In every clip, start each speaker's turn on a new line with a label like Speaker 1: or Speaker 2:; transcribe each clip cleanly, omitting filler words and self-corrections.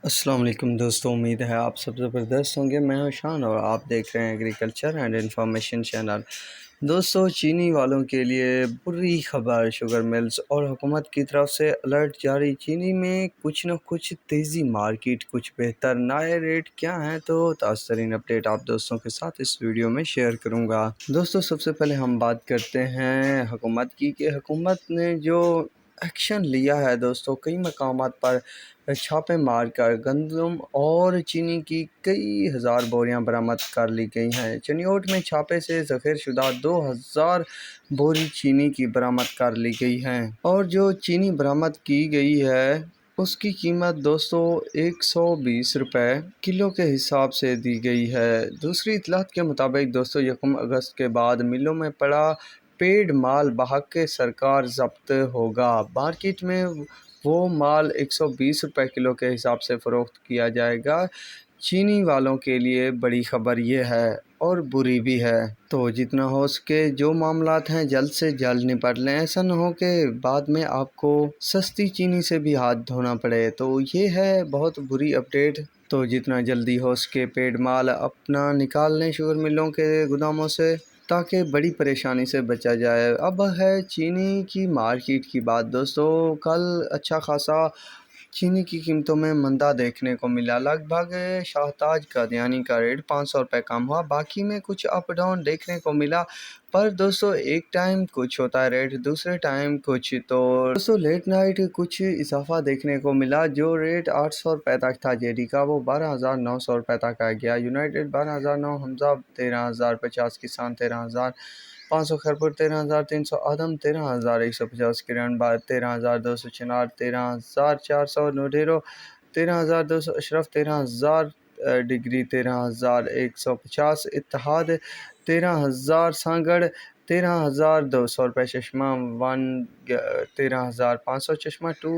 Speaker 1: السلام علیکم دوستوں، امید ہے آپ سب زبردست ہوں گے۔ میں ہوں شان اور آپ دیکھ رہے ہیں ایگریکلچر اینڈ انفارمیشن چینل۔ دوستوں، چینی والوں کے لیے بری خبر، شوگر ملز اور حکومت کی طرف سے الرٹ جاری۔ چینی میں کچھ نہ کچھ تیزی، مارکیٹ کچھ بہتر، نئے ریٹ کیا ہیں؟ تو تازہ ترین اپڈیٹ آپ دوستوں کے ساتھ اس ویڈیو میں شیئر کروں گا۔ دوستوں، سب سے پہلے ہم بات کرتے ہیں حکومت کی کہ حکومت نے جو ایکشن لیا ہے دوستوں، کئی مقامات پر چھاپے مار کر گندم اور چینی کی کئی ہزار بوریاں برآمد کر لی گئی ہیں۔ چنیوٹ میں چھاپے سے ذخیرہ شدہ 2000 بوری چینی کی برآمد کر لی گئی ہیں، اور جو چینی برآمد کی گئی ہے اس کی قیمت دوستوں 120 روپے کلو کے حساب سے دی گئی ہے۔ دوسری اطلاعات کے مطابق دوستوں، 1 اگست کے بعد ملوں میں پڑا پیڈ مال بحق سرکار ضبط ہوگا۔ مارکیٹ میں وہ مال 120 روپے کلو کے حساب سے فروخت کیا جائے گا۔ چینی والوں کے لیے بڑی خبر یہ ہے اور بری بھی ہے، تو جتنا ہو سکے جو معاملات ہیں جلد سے جلد نپٹ لیں، ایسا نہ ہو کہ بعد میں آپ کو سستی چینی سے بھی ہاتھ دھونا پڑے۔ تو یہ ہے بہت بری اپڈیٹ، تو جتنا جلدی ہو سکے پیڈ مال اپنا نکال لیں شوگر ملوں کے گوداموں سے، تاکہ بڑی پریشانی سے بچا جائے۔ اب ہے چینی کی مارکیٹ کی بات دوستوں۔ کل اچھا خاصا چینی کی قیمتوں میں مندا دیکھنے کو ملا۔ لگ بھگ شاہتاج قادیانی کا ریٹ 500 روپے کم ہوا، باقی میں کچھ اپ ڈاؤن دیکھنے کو ملا۔ پر دوستوں، ایک ٹائم کچھ ہوتا ہے ریٹ، دوسرے ٹائم کچھ، تو دوستوں لیٹ نائٹ کچھ اضافہ دیکھنے کو ملا۔ جو ریٹ 800 روپے تک تھا جے ڈی کا، وہ 12,900 روپے تک آ گیا۔ یونائٹڈ 12,900، حمزہ 13,050، کسان 13,500، خیرپور 13,300، آدم 13,150، کرن 13,200، چنار 13,400، نوڈیرو 13,200، اشرف 13,000، ڈگری 13,150، اتحاد 13,000، سانگڑ 13,200 روپے، چشمہ 1 13,500، چشمہ 2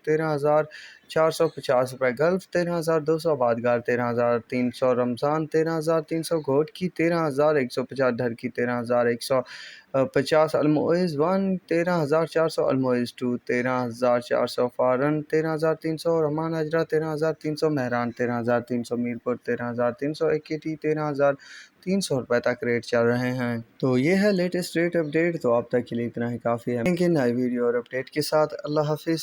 Speaker 1: 13,450 روپے، گلف 13,200، آبادگار 13,300، رمضان 13,300، گھوٹ کی 13,150، ڈھر کی 13,150، المعز 1 13,400، المعز 2 13,400، فارن 13,300، رحمان اجرا 13,300، مہران 13,300، میرپور 13,300، ایکیٹی 13,300 روپے تک ریٹ چل رہے ہیں۔ تو یہ ہے لیٹسٹ ریٹ اپڈیٹ، تو اب تک کے لیے اتنا ہی کافی ہے۔ ملیں گے نئی ویڈیو اور اپڈیٹ کے ساتھ۔ اللہ حافظ۔